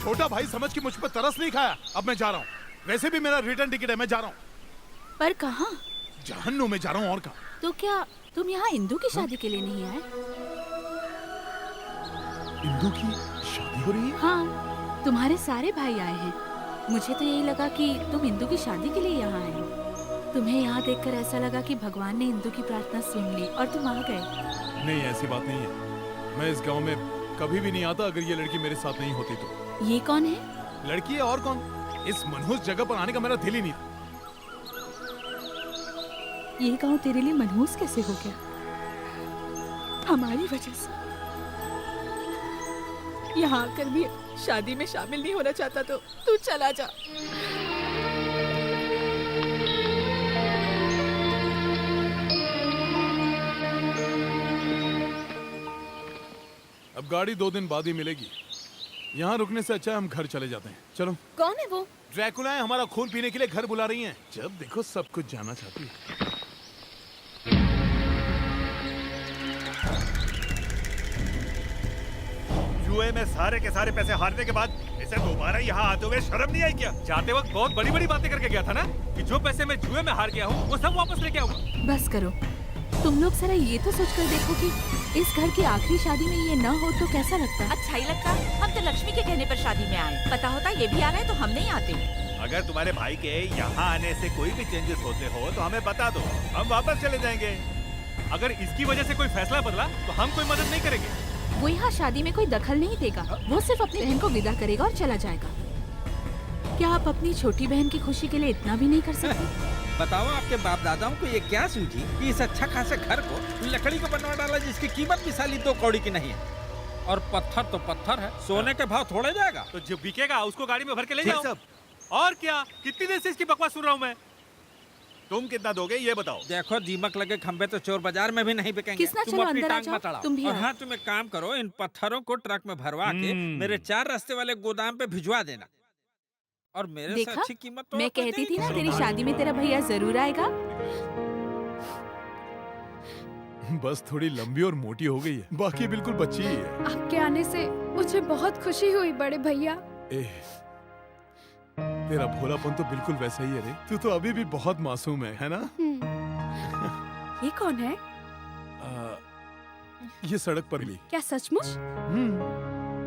छोटा भाई समझ के मुझ पर तरस नहीं खाया। अब मैं जा रहा हूँ, वैसे भी मेरा रिटर्न टिकट है, मैं जा रहा हूँ। पर कहाँ? जहन्नुम में जा रहा हूँ, और कहाँ? तो क्या तुम यहाँ इंदु की शादी के लिए नहीं आए? इंदु की शादी हो रही है? हाँ, तुम्हारे सारे भाई आए हैं। मुझे तो यही लगा कि तुम इंदु की शादी के लिए यहाँ आए हो। तुम्हें यहाँ देखकर ऐसा लगा कि भगवान ने इंदु की प्रार्थना सुन ली और तुम आ गए। नहीं, ऐसी बात नहीं है। मैं इस गांव में कभी भी नहीं आता अगर ये लड़की मेरे साथ नहीं होती तो। ये कौन है? लड़की है और कौन? इस मनहूस जगह पर आने का मेरा दिल ही नहीं था। ये गांव तेरे लिए मनहूस कैसे हो गया? हमारी वजह से। यहाँ आकर भी शादी में शामिल नहीं होना चाहता तो तू चला जा। अब गाड़ी 2 दिन बाद ही मिलेगी। यहाँ रुकने से अच्छा है हम घर चले जाते हैं। चलो। कौन है वो? ड्रैकुला है, हमारा खून पीने के लिए घर बुला रही हैं। जब देखो सब कुछ जाना चाहती है। जुए में सारे के सारे पैसे हारने के बाद इसे दोबारा यहाँ आते हुए शर्म नहीं आई क्या? जाते वक्त बहुत बड़ी बड़ी बातें करके गया था ना कि जो पैसे मैं जुए में हार गया हूँ वो सब वापस लेके आऊंगा। बस करो, तुम लोग जरा ये तो सोच कर देखो कि इस घर की आखिरी शादी में ये न हो तो कैसा लगता? अच्छा ही लगता। हम तो लक्ष्मी के कहने पर शादी में आए। पता होता ये भी आ रहा है तो हम नहीं आते। अगर तुम्हारे भाई के यहाँ आने से कोई भी चेंजेस होते हो तो हमें बता दो, हम वापस चले जाएंगे। अगर इसकी वजह से कोई फैसला बदला तो हम कोई मदद नहीं करेंगे। वो यहाँ शादी में कोई दखल नहीं देगा। वो सिर्फ अपनी बहन को विदा करेगा और चला जाएगा। क्या आप अपनी छोटी बहन की खुशी के लिए इतना भी नहीं कर सकते? बताओ आपके बाप दादाओं को ये क्या सूझी कि इस अच्छा खासे घर को लकड़ी को बनवा डाला जिसकी कीमत भी साली 2 कौड़ी की नहीं है। और पत्थर तो पत्थर है, सोने के भाव थोड़े जाएगा। तो जो बिकेगा उसको गाड़ी में भर के ले ये जाओ। सब और क्या, कितनी देर से इसकी बकवास सुन रहा हूँ मैं। तुम कितना दोगे ये बताओ। देखो दीमक लगे खंबे तो चोर बाजार में भी नहीं बिकेंगे। किसना, तुम चलो अपनी अंदर आ टांग जाओ। मत अड़ाओ। तुम भी और आओ। हाँ, तुम एक काम करो, इन पत्थरों को ट्रक में भरवा के मेरे 4 रास्ते वाले गोदाम पे भिजवा देना। और मेरे से देखा, अच्छी कीमत तो मैं और कोई कहती दे थी नहीं ना तेरी शादी में तेरा भैया जरूर आएगा। बस थोड़ी लंबी और मोटी हो गई है, बाकी बिल्कुल बच्ची ही है। आपके आने से मुझे बहुत खुशी हुई बड़े भैया। तेरा भोलापन तो बिल्कुल वैसा ही है रे। तू तो अभी भी बहुत मासूम है ना? ये कौन है? ये सड़क पर मिली। क्या सचमुच?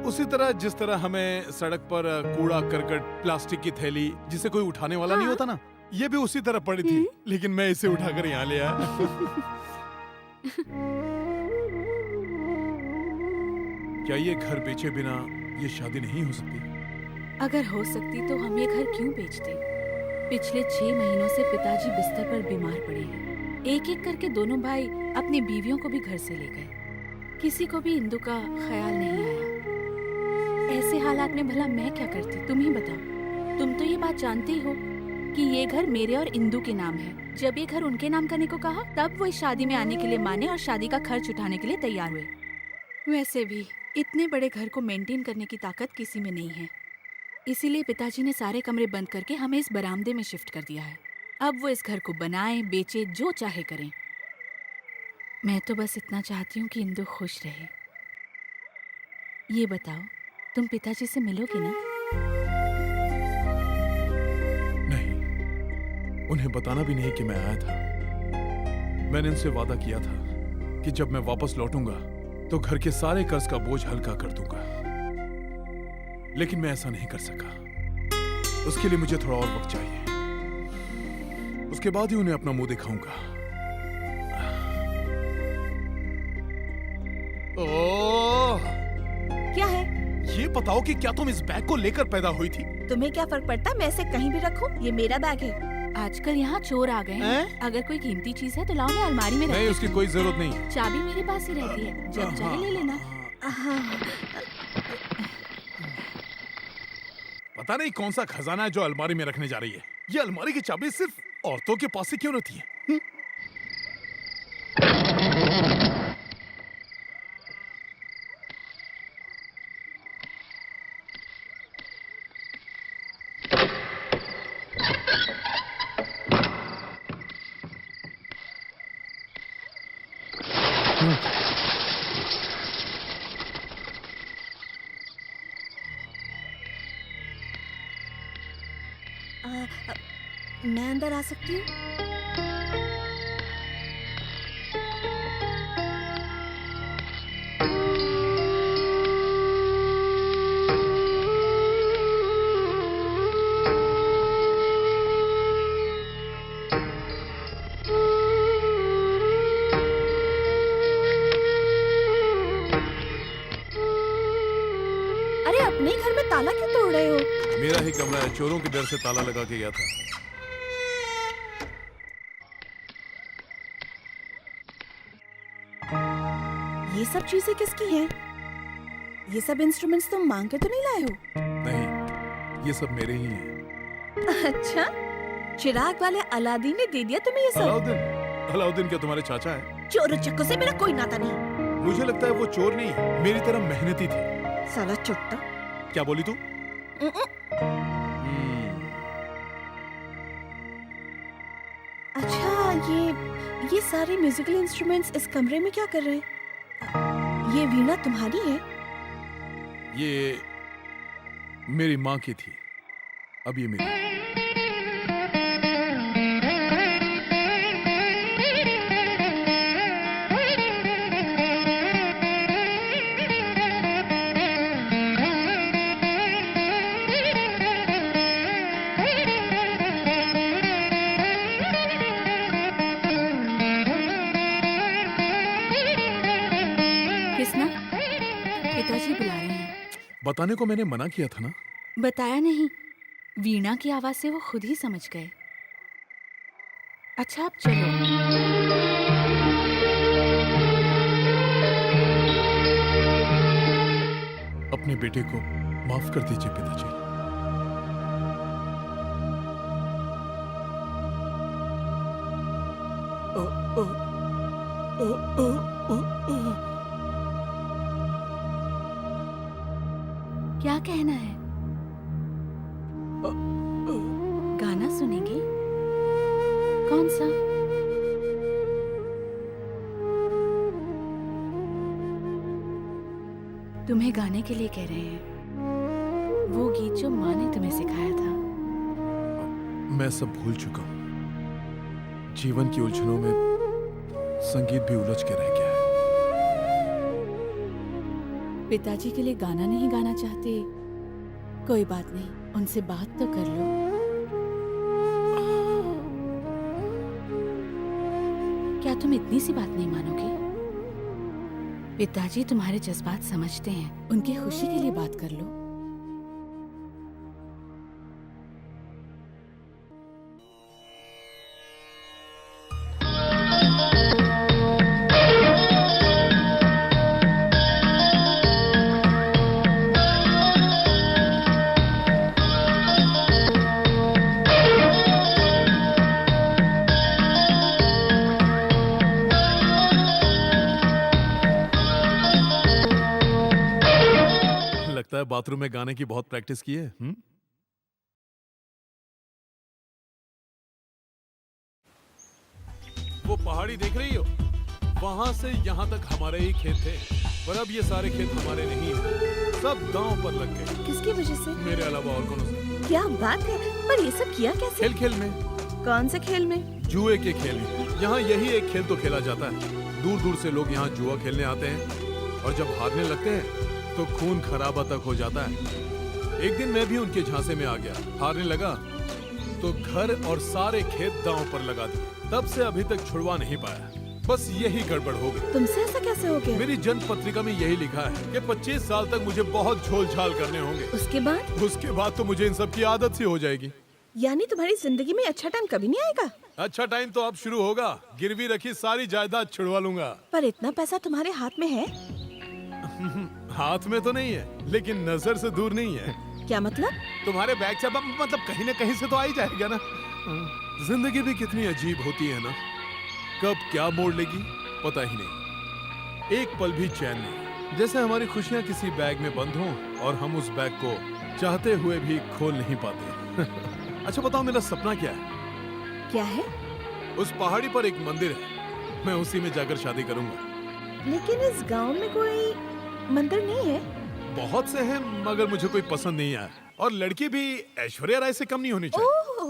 उसी तरह जिस तरह हमें सड़क पर कूड़ा करकट, प्लास्टिक की थैली जिसे कोई उठाने वाला नहीं होता ना, ये भी उसी तरह पड़ी थी। लेकिन मैं इसे उठाकर यहाँ ले आया। क्या ये घर बेचे बिना ये शादी नहीं हो सकती? अगर हो सकती तो हम ये घर क्यों बेचते? पिछले 6 महीनों से पिताजी बिस्तर पर बीमार पड़े हैं। एक एक करके दोनों भाई अपनी बीवियों को भी घर से ले गए। किसी को भी इंदु का ख्याल नहीं आया। ऐसे हालात में भला मैं क्या करती, तुम ही बताओ। तुम तो ये बात जानते ही हो कि ये घर मेरे और इंदु के नाम है। जब ये घर उनके नाम करने को कहा तब वो इस शादी में आने के लिए माने और शादी का खर्च उठाने के लिए तैयार हुए। वैसे भी इतने बड़े घर को मेंटेन करने की ताकत किसी में नहीं है। इसीलिए पिताजी ने सारे कमरे बंद करके हमें इस बरामदे में शिफ्ट कर दिया है। अब वो इस घर को बनाएं, बेचे, जो चाहे करें। मैं तो बस इतना चाहती हूँ कि इंदु खुश रहे। ये बताओ, तुम पिताजी से मिलोगे ना? नहीं, उन्हें बताना भी नहीं कि मैं आया था। मैंने उनसे वादा किया था कि जब मैं वापस लौटूंगा तो घर के सारे कर्ज का बोझ हल्का कर दूंगा। लेकिन मैं ऐसा नहीं कर सका। उसके लिए मुझे थोड़ा और वक्त चाहिए। उसके बाद ही उन्हें अपना मुंह दिखाऊंगा। ओह! क्या है? ये बताओ कि क्या तुम इस बैग को लेकर पैदा हुई थी? तुम्हें क्या फर्क पड़ता मैं इसे कहीं भी रखूं? ये मेरा बैग है। आजकल यहाँ चोर आ गए हैं। अगर कोई कीमती चीज है तो लाओ, मैं अलमारी में नहीं, उसकी कोई जरूरत नहीं है। चाबी मेरे पास ही रहती है, जब चाहे ले लेना। पता नहीं कौन सा खजाना है जो अलमारी में रखने जा रही है। ये अलमारी की चाबी सिर्फ औरतों के पास ही क्यों रहती है? मैं अंदर आ सकती हूँ? अरे अपने ही घर में ताला क्यों तोड़ रहे हो? मेरा ही कमरा है, चोरों के डर से ताला लगा के गया था। ये सब चीजें किसकी हैं? ये सब इंस्ट्रूमेंट्स तुम मांग के तो नहीं लाए हो? नहीं, ये सब मेरे ही हैं। अच्छा, चिराग वाले अलादीन ने दे दिया तुम्हें ये सब? अलाउद्दीन? अलाउद्दीन क्या तुम्हारे चाचा है? चोर चक्कों से मेरा कोई नाता नहीं। मुझे लगता है वो चोर नहीं, मेरी तरह मेहनती थी। साला चुट्टा। क्या बोली तू? अच्छा, ये सारे म्यूजिकल इंस्ट्रूमेंट्स इस कमरे में क्या कर रहे हैं? ये वीणा तुम्हारी है? ये मेरी माँ की थी, अब ये मेरी। किसना? पिताजी बुला रहे हैं। बताने को मैंने मना किया था ना। बताया नहीं, वीणा की आवाज से वो खुद ही समझ गए। अच्छा अब चलो। अपने बेटे को माफ कर दीजिए पिताजी। क्या कहना है? गाना सुनेंगे? कौन सा? तुम्हें गाने के लिए कह रहे हैं, वो गीत जो माँ ने तुम्हें सिखाया था। मैं सब भूल चुका हूँ। जीवन की उलझनों में संगीत भी उलझ के रह गया है। पिताजी के लिए गाना नहीं गाना चाहते? कोई बात नहीं, उनसे बात तो कर लो। क्या तुम इतनी सी बात नहीं मानोगे? पिताजी तुम्हारे जज्बात समझते हैं, उनकी खुशी के लिए बात कर लो। लगता है बाथरूम में गाने की बहुत प्रैक्टिस की है। वो पहाड़ी देख रही हो? वहां से यहाँ तक हमारे ही खेत थे, पर अब ये सारे खेत हमारे नहीं हैं। सब दांव पर लग गए। किसकी वजह से? मेरे अलावा और कौन से? क्या बात है, पर ये सब किया कैसे? खेल खेल में। कौन से खेल में? जुए के खेल में। यहाँ यही एक खेल तो खेला जाता है। दूर दूर से लोग यहाँ जुआ खेलने आते हैं, और जब हारने लगते हैं तो खून खराबा तक हो जाता है। एक दिन मैं भी उनके झांसे में आ गया। हारने लगा तो घर और सारे खेत दांव पर लगा दिए। तब से अभी तक छुड़वा नहीं पाया। बस यही गड़बड़ हो गई। तुमसे ऐसा कैसे हो गया? मेरी जन्म पत्रिका में यही लिखा है कि 25 साल तक मुझे बहुत झोल झाल करने होंगे। उसके बाद तो मुझे इन सब की आदत सी हो जाएगी। यानी तुम्हारी जिंदगी में अच्छा टाइम कभी नहीं आएगा? अच्छा टाइम तो अब शुरू होगा। गिरवी रखी सारी जायदाद छुड़वा लूंगा। पर इतना पैसा तुम्हारे हाथ में है? हाथ में तो नहीं है, लेकिन नजर से दूर नहीं है। क्या मतलब? तुम्हारे बैग से मतलब कहीं ना कहीं से तो आ ही जाएगा ना। जिंदगी भी कितनी अजीब होती है ना, कब क्या मोड़ लेगी पता ही नहीं। एक पल भी चैन नहीं, जैसे हमारी खुशियां किसी बैग में बंद हों और हम उस बैग को चाहते हुए भी खोल नहीं पाते। अच्छा बताओ, मेरा सपना क्या है? क्या है? उस पहाड़ी पर एक मंदिर है, मैं उसी में जाकर शादी करूंगा। लेकिन इस गांव में कोई मंदिर नहीं है। बहुत से हैं, मगर मुझे कोई पसंद नहीं आया। और लड़की भी ऐश्वर्या राय से कम नहीं होनी चाहिए।